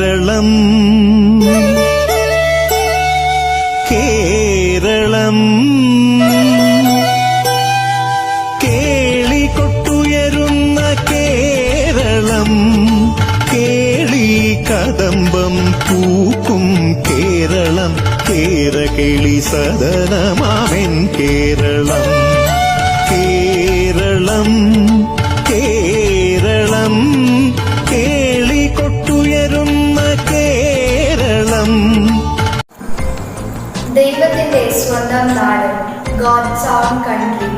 കേരളം കേരളം കേളികൊട്ടുയരുന്ന കേരളം കേളി കദംബം പൂക്കും കേരളം കേരകേളി സദനമാമെൻ കേരളം കേരളം കേരളം കേളികൊട്ടുയരുന്ന കേരളം. ദൈവത്തിന്റെ സ്വന്തം നാട്, ഗോഡ്സ് ഓൺ കൺട്രി.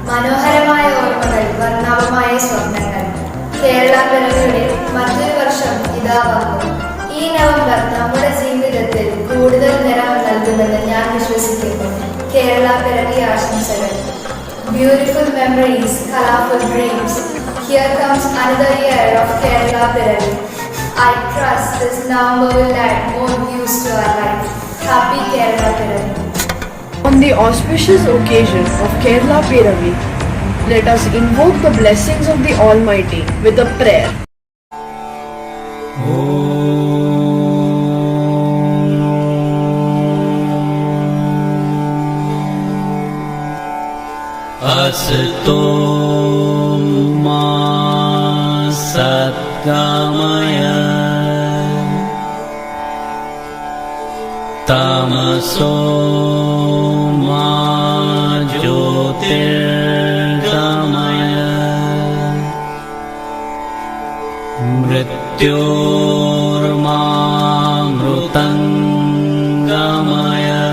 മനോഹരമായ ഓർമ്മകൾ, വർണ്ണാഭമായ സ്വപ്നങ്ങൾ. കേരള പിറവിയുടെ മറ്റൊരു വർഷം ഇതാ വന്നു. ഈ നവംബർ നമ്മുടെ ജീവിതത്തിൽ കൂടുതൽ നിറം നൽകുമെന്ന് ഞാൻ വിശ്വസിക്കുന്നു. കേരള പിറവി ആശംസകൾ. Beautiful memories, colorful dreams. Here comes another year of Kerala Piravi. I trust this November will add more views to our life. Happy Kerala Piravi. On the auspicious occasion of Kerala Piravi, let us invoke the blessings of the Almighty with a prayer. Asato ma satgamaya tamaso ma jyotirgamaya mrityorma mrutangamaya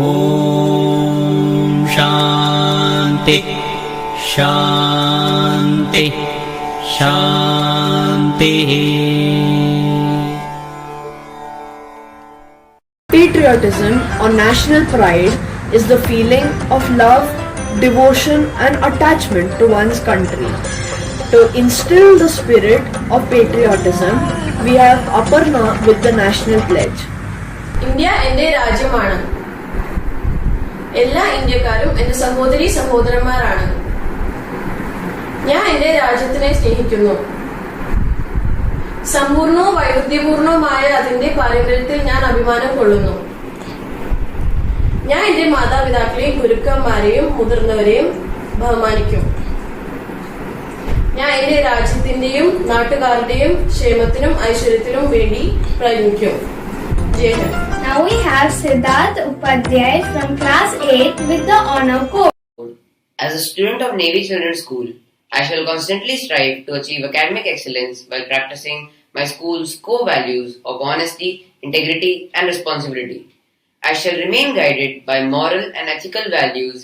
Om Shanti Shanti Shanti. Patriotism or national pride is the feeling of love, devotion and attachment to one's country. To instill the spirit of patriotism, we have Aparna with the national pledge. India എന്റെ രാജ്യമാണ്. എല്ലാ ഇന്ത്യക്കാരും എന്റെ സഹോദരീ സഹോദരന്മാരാണ്. ഞാൻ എന്റെ രാജ്യത്തിനെ സ്നേഹിക്കുന്നു. സമ്പൂർണവും വൈവിധ്യപൂർണവുമായ അതിന്റെ പാരമ്പര്യത്തിൽ ഞാൻ അഭിമാനം കൊള്ളുന്നു. ഞാൻ എന്റെ മാതാപിതാക്കളെയും ഗുരുക്കന്മാരെയും മുതിർന്നവരെയും ബഹുമാനിക്കും. ഞാൻ എന്റെ രാജ്യത്തിന്റെയും നാട്ടുകാരുടെയും ക്ഷേമത്തിനും ഐശ്വര്യത്തിനും വേണ്ടി പ്രയത്നിക്കും. ജയ് Hind. Now we have Siddharth Upadhyay from class 8 with the honor code. As a student of Navy Children's School, I shall constantly strive to achieve academic excellence while practicing my school's core values of honesty, integrity and responsibility. I shall remain guided by moral and ethical values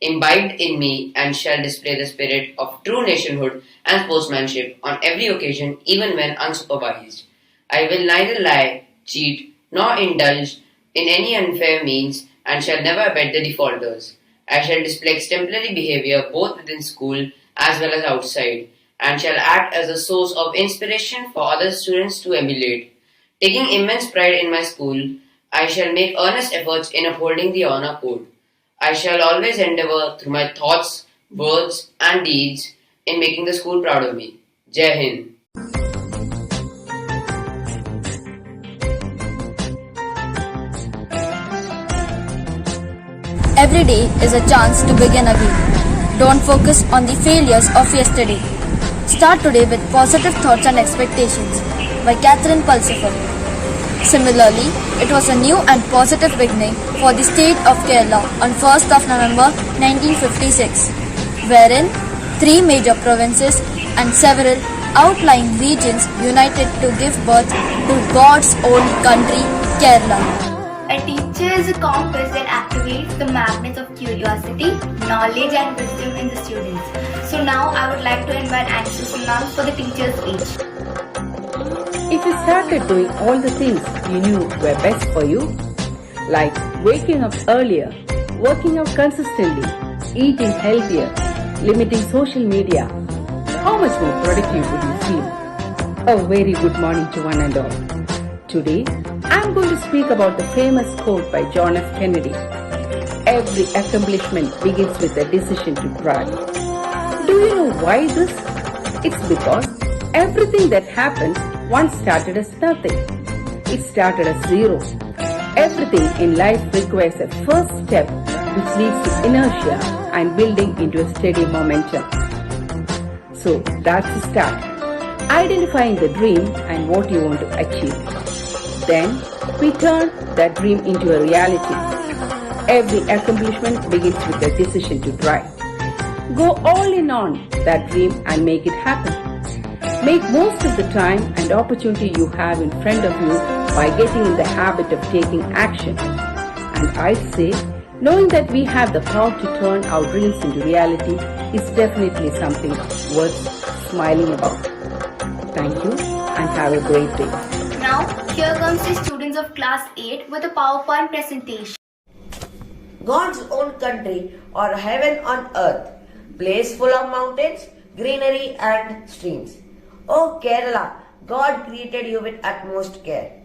imbibed in me and shall display the spirit of true nationhood and sportsmanship on every occasion, even when unsupervised. I will neither lie, cheat, nor indulge in any unfair means and shall never abet the defaulters. I shall display exemplary behavior both within school as well as outside and shall act as a source of inspiration for other students to emulate. Taking immense pride in my school, I shall make earnest efforts in upholding the honor code. I shall always endeavor through my thoughts, words and deeds in making the school proud of me. Jai Hind. Every day is a chance to begin again. Don't focus on the failures of yesterday. Start today with positive thoughts and expectations by Catherine Pulsifer. Similarly, it was a new and positive beginning for the state of Kerala on 1st of November 1956, wherein 3 major provinces and several outlying regions united to give birth to God's own country, Kerala. A teacher is a compass that activates the magnets of curiosity, knowledge and wisdom in the students. So now I would like to invite Anshul Sunam for the teacher's speech. If you started doing all the things you knew were best for you, like waking up earlier, working out consistently, eating healthier, limiting social media, how much more productive would you feel? A very good morning to one and all. Today, I am going to speak about the famous quote by John F. Kennedy. Every accomplishment begins with a decision to try. Do you know why this? It's because Everything that happens once started as nothing. It started as zero. Everything in life requires a first step which leads to inertia and building into a steady momentum. So that's the start. Identifying the dream and what you want to achieve. Then we turn that dream into a reality. Every accomplishment begins with a decision to try. Go all in on that dream and make it happen. Make most of the time and opportunity you have in front of you by getting in the habit of taking action. And I'd say, knowing that we have the power to turn our dreams into reality is definitely something worth smiling about. Thank you and have a great day. Now, here comes the students of class 8 with a PowerPoint presentation. God's own country or heaven on earth, place full of mountains, greenery and streams. Oh Kerala, God created you with utmost care.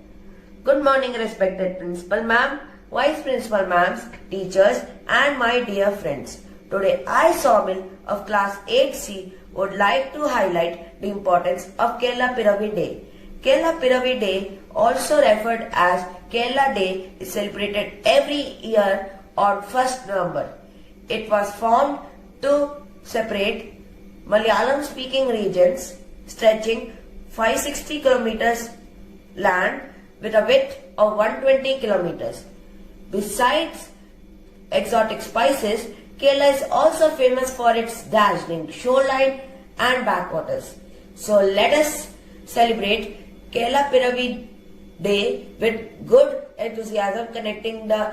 Good morning respected Principal Ma'am, Vice Principal Ma'ams, teachers and my dear friends. Today I, Somil of class 8C, would like to highlight the importance of Kerala Piravi Day. Kerala Piravi Day, also referred as Kerala Day, is celebrated every year on 1st November. It was formed to separate Malayalam speaking regions stretching 560 kilometers land with a width of 120 kilometers. Besides exotic spices, Kerala is also famous for its dazzling shoreline and backwaters. So let us celebrate Kerala Piravi Day with good enthusiasm, connecting the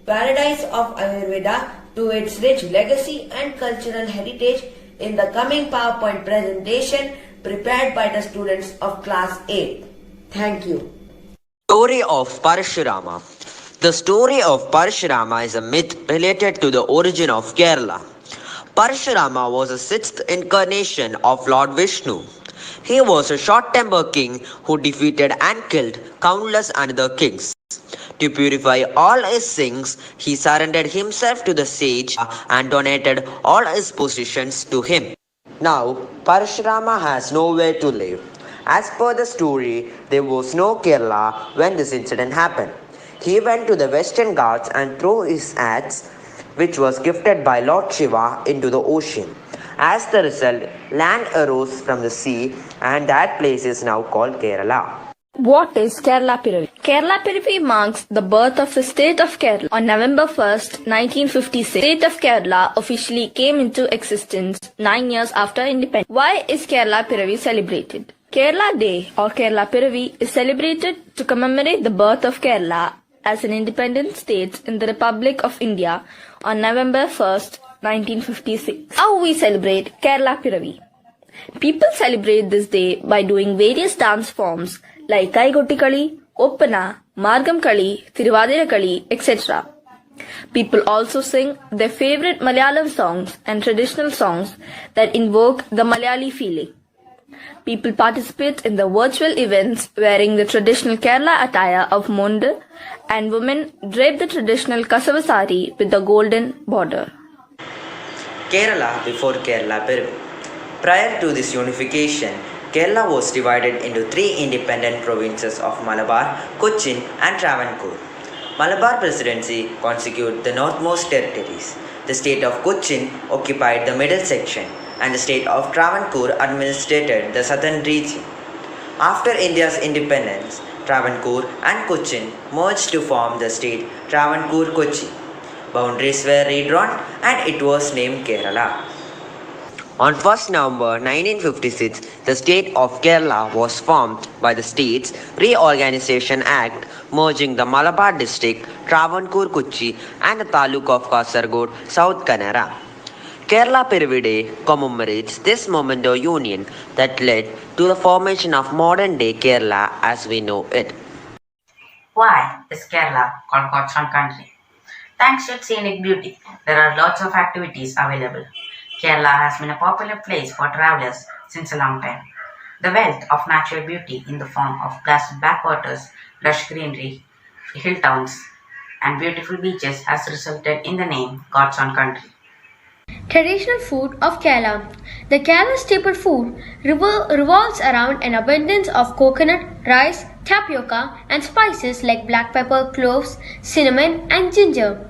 paradise of Ayurveda to its rich legacy and cultural heritage in the coming PowerPoint presentation prepared by the students of class 8. Thank you. Story of Parashurama. The story of Parashurama is a myth related to the origin of Kerala. Parashurama was the sixth incarnation of Lord Vishnu. He was a short-tempered king who defeated and killed countless other kings. To purify all his sins, he surrendered himself to the sage and donated all his possessions to him. Now, Parashurama has nowhere to live. As per the story, there was no Kerala when this incident happened. He went to the Western Ghats and threw his axe, which was gifted by Lord Shiva, into the ocean. As the result, land arose from the sea, and that place is now called Kerala. What is Kerala Piravi? Kerala Piravi marks the birth of the state of Kerala. On November 1st, 1956, the state of Kerala officially came into existence 9 years after independence. Why is Kerala Piravi celebrated? Kerala Day or Kerala Piravi is celebrated to commemorate the birth of Kerala as an independent state in the Republic of India on November 1st, 1956. How we celebrate Kerala Piravi? People celebrate this day by doing various dance forms like Kaigottikali, Oppana, Margam Kali, Thiruvadira Kali, etc. People also sing their favorite Malayalam songs and traditional songs that invoke the Malayali feeling. People participate in the virtual events wearing the traditional Kerala attire of Mundu, and women drape the traditional Kasava sari with the golden border. Kerala before Kerala Piravi. Prior to this unification, Kerala was divided into three independent provinces of Malabar, Cochin and Travancore. Malabar Presidency constituted the northmost territories. The state of Cochin occupied the middle section, and the state of Travancore administered the southern region. After India's independence, Travancore and Cochin merged to form the state Travancore-Kochi. Boundaries were redrawn and it was named Kerala. On 1st November 1956, the state of Kerala was formed by the States Reorganisation Act, merging the Malabar district, Travancore, Kochi and the Taluk of Kasaragod, South Kannada. Kerala Piravi Day commemorates this momentous union that led to the formation of modern-day Kerala as we know it. Why is Kerala called God's own country? Thanks to its scenic beauty, there are lots of activities available. Kerala has been a popular place for travelers since a long time. The wealth of natural beauty in the form of placid backwaters, lush greenery, hill towns, and beautiful beaches has resulted in the name God's own country. Traditional food of Kerala. The Kerala staple food revolves around an abundance of coconut, rice, tapioca, and spices like black pepper, cloves, cinnamon, and ginger.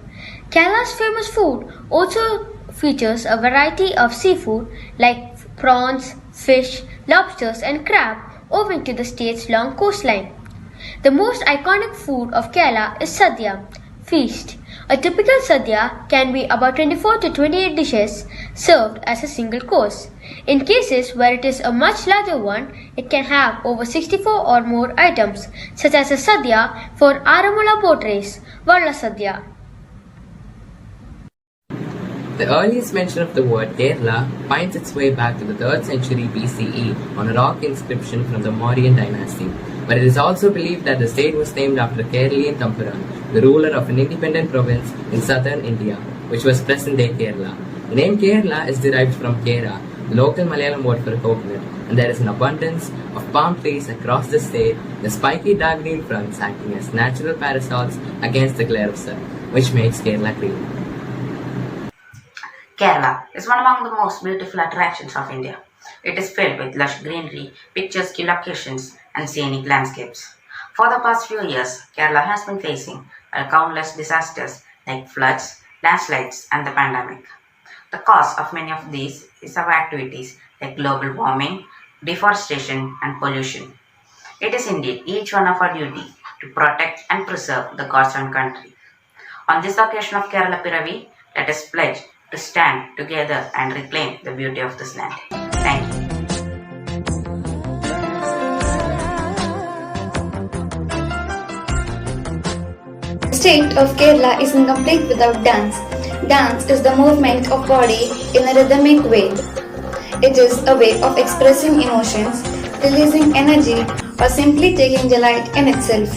Kerala's famous food also features a variety of seafood like prawns, fish, lobsters, and crab owing to the state's long coastline. The most iconic food of Kerala is sadhya, feast. A typical sadhya can be about 24 to 28 dishes served as a single course. In cases where it is a much larger one, it can have over 64 or more items, such as a sadhya for Aramula boat race, Valla Sadhya. The earliest mention of the word Kerala finds its way back to the 3rd century BCE on a rock inscription from the Mauryan dynasty, but it is also believed that the state was named after Keralian Thampuran, the ruler of an independent province in southern India, which was present-day Kerala. The name Kerala is derived from Kera, the local Malayalam word for coconut, and there is an abundance of palm trees across the state, the spiky dark green fronds acting as natural parasols against the glare of sun, which makes Kerala green. Kerala is one among the most beautiful attractions of India. It is filled with lush greenery, picturesque locations, and scenic landscapes. For the past few years, Kerala has been facing countless disasters like floods, landslides, and the pandemic. The cause of many of these is our activities like global warming, deforestation, and pollution. It is indeed each one of our duty to protect and preserve the God's own country. On this occasion of Kerala Piravi, let us pledge to stand together and reclaim the beauty of this land. Thank you. The state of Kerala is incomplete without dance. Dance is the movement of body in a rhythmic way. It is a way of expressing emotions, releasing energy, or simply taking delight in itself.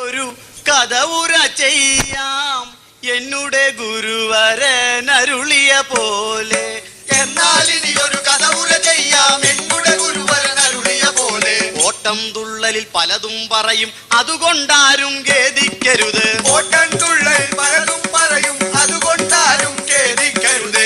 ഒരു കഥവുര ചെയ്യാം എന്നുടെ ഗുരുവരനരുളിയ പോലെ. എന്നാൽ ഇനി ഒരു കഥവുര ചെയ്യാം എന്നുടെ ഗുരുവരനരുളിയ പോലെ. ഓട്ടം തുള്ളലിൽ പലതും പറയും അതുകൊണ്ടാരും ഖേദിക്കരുത്. ഓട്ടം തുള്ളലിൽ പലതും പറയും അതുകൊണ്ടാരും ഖേദിക്കരുത്.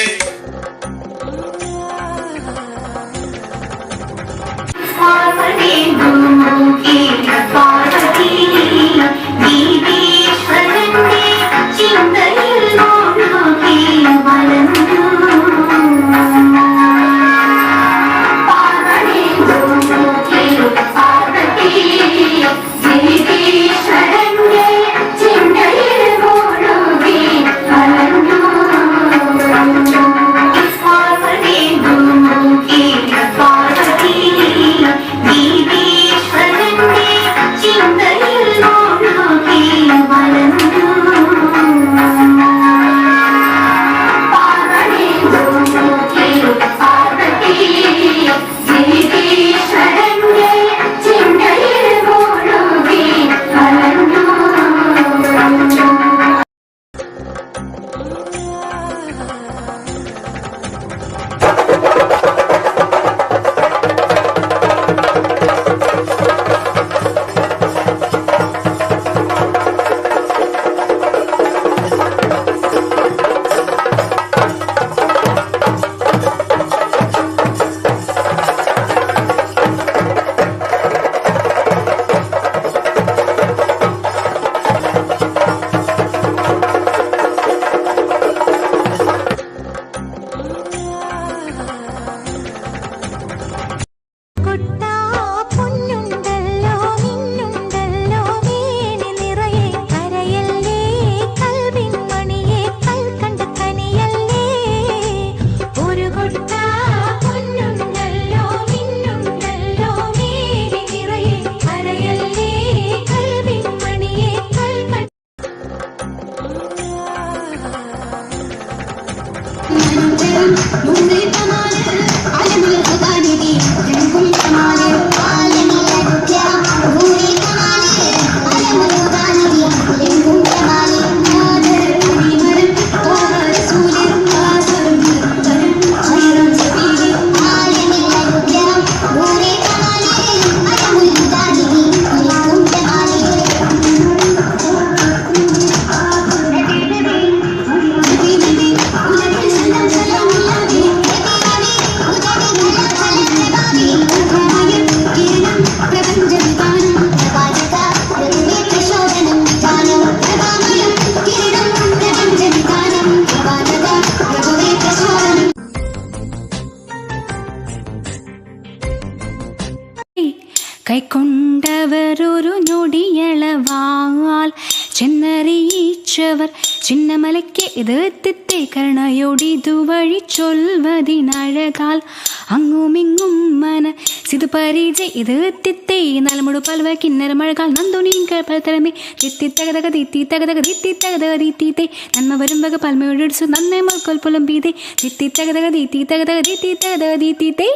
കൈക്കൊണ്ടവരൊരു ഞൊടിയളവാൽ ചെന്നറിയിച്ചവർ ചിന്നമലയ്ക്ക് എതിർത്തിത്തെ കരുണയോടിതുവഴി ചൊൽവതിനഴകാൽ അങ്ങുമിങ്ങും മനസ്സിതു പരിചയ എതിർത്തിത്തെ നലമുടു പൽവ കിന്നര മഴകാൽ നന്ദുനീങ്കൾ പലതരമേ തിത്തി തകതക തിത്തി തകതക തിത്തി തകതക തീത്തീത്തെ നന്മ വരും വക പൽമയോടിച്ചു നന്നേ മൽക്കൊൽ പുലമ്പീതെ തിത്തി തകതക തീത്തി തകതക തിത്തി തകതക തീത്തീത്തെ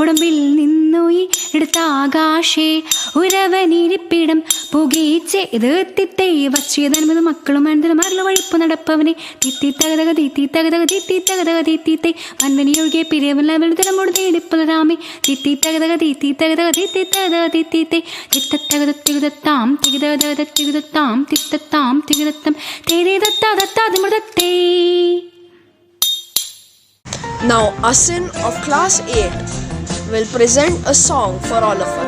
ഉടമ്പിൽ നിന്നുയി എടുത്ത ആകാശേ ഉരവനിരിപ്പിടം പുകീച്ചെ എതിർത്തിത്തെ വച്ചേതൻപത് മക്കളും അനന്തരം മറല വഴിപ്പ് നടപ്പവനെ Haisha തകതക തീത്തി തകതക Haisha തകതക തീത്തീത്തെ വൻവനിയൊഴുകിയ പിരിയവല്ല വെളുതരമോട് തേടിപ്പുലരാമേ Haisha തകതക തീത്തി തകതക Haisha തകതക തീത്തീത്തെ തിത്തത്തകത തികുതത്താം തികുതത തികുതത്താം തിത്തത്താം തികുതത്തം തേരേതത്താതത്താതിമൃതത്തേ. Now Asin of class 8 will present a song for all of us.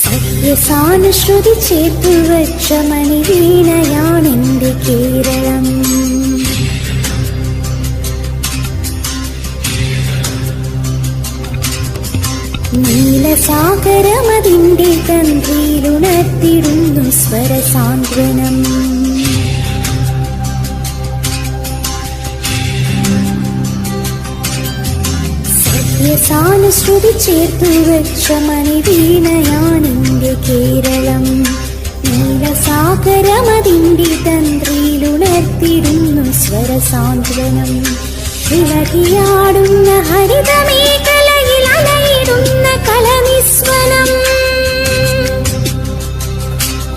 സത്യസാനുശ്രുതി ചേർത്തു വച്ച മണിവീണയാണെന്റെ കേരളം. നീലസാഗരമതിന്റെ തന്ത്രിയിലുണർത്തിടുന്നു സ്വരസാന്ത്വനം. സത്യസാനുശ്രുതി ചേർത്തു വച്ച മണിവീണയാണെന്റെ കേരളം. നീലസാഗരമതിന്റെ തന്ത്രിയിലുണർത്തിടുന്നു സ്വരസാന്ത്വനം. ഇളകിയാടുന്ന ഹരിതമേഖലയിൽ അലയിടുന്ന കലനിസ്വനം.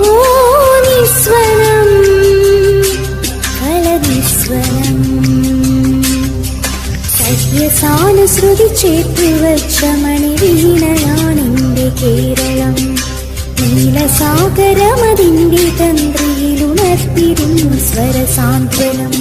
ഓ നിസ്വനം, കലനിസ്വനം. സഹ്യസാനുശ്രുതി ചേർത്തുവച്ച മണിവീണയാണെന്റെ Keralam. നീലസാഗരമതിന്റെ തന്ത്രിയിലുണർത്തിരുന്നു സ്വരസാന്ത്വനം.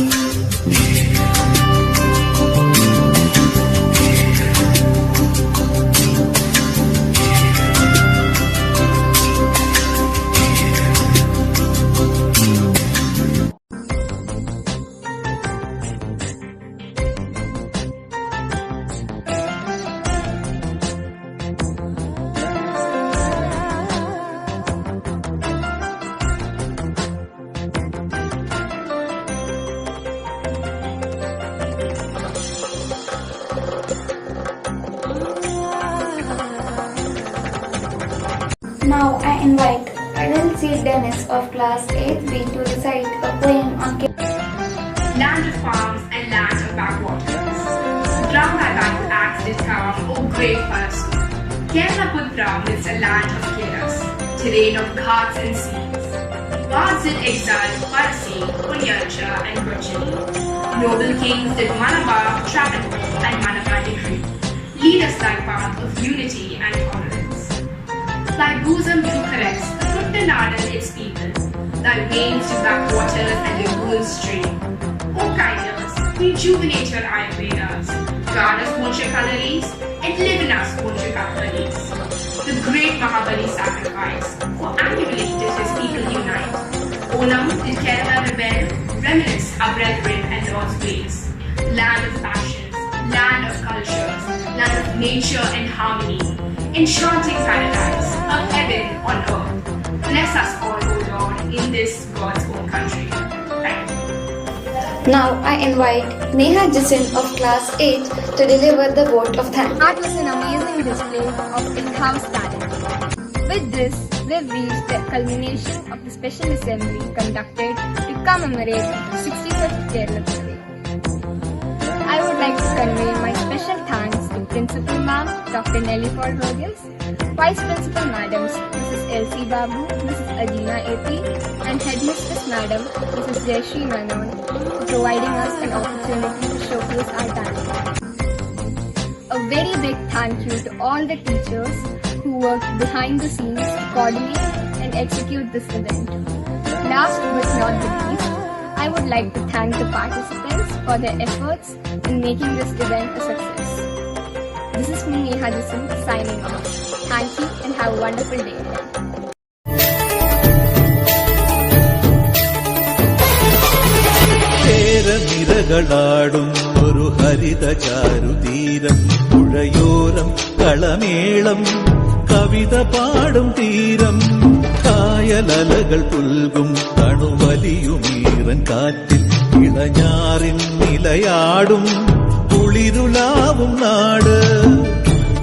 Now I invite Adil C. Dennis of class 8B to recite a poem on Land of farms and land of backwaters. Drown thy life acts did come, O great person. Kerala Putram is a land of chaos, terrain of ghats and seas. Gods did exile Parsi, Punyacha and Kochini. Noble kings did Malabar, Travancore and Malabar decree. Lead us thy path of unity and tolerance. Thy bosom do caress the Kuttanadan its people. Thy veins to backwaters and lagoons stream. O kindness, rejuvenate your Ayurvedas. Guard us Ponchakalaris and live in us Ponchakalaris. The great Mahabali sacrifice, for annually did his people unite. Onam did Kerala rebel, reminisce our brethren and Lord's ways. Land of passions, land of cultures, land of nature and harmony. Enchanting paradise, a heaven on earth. Bless us all, O Lord, in this God's own country. Thank you. Now I invite Neha Jasin of class 8 to deliver the vote of thanks. That was an amazing display of in-house talent. With this, we've reached the culmination of the special assembly conducted to commemorate the 65th Kerala Parade. I would like to convey my special thanks to Principal Ma'am Dr. Nelly Paul Rogers, Vice Principal Madams Mrs. L.C. Babu, Mrs. Adina A.P. and Headmistress Madam Mrs. Jayashree Menon for providing us an opportunity to showcase our talent. A very big thank you to all the teachers who worked behind the scenes to coordinate and execute this event. Last but not the least, I would like to thank the participants for their efforts in making this event a success. This is me, Neha Jasin, signing off. Thank you and have a wonderful day ahead. നിരകളാടും ഒരു ഹരിത ചാരുതീരം പുഴയോരം കളമേളം കവിത പാടും തീരം കായലലകൾ പുൽകും തണുവലിയുമീറൻ കാറ്റിൽ ഇളഞ്ഞാറിൻ നിലയാടും കുളിരുലാവും നാട്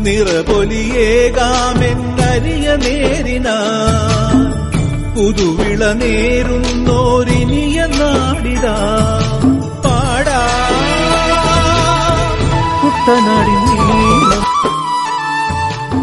നിറപൊലിയേകാമെന്നരിയ നേരിനാ പുതുവിള നേരുന്നോരിനിയ നാടിതാ പാടാ കുട്ടനാടിൻ നീ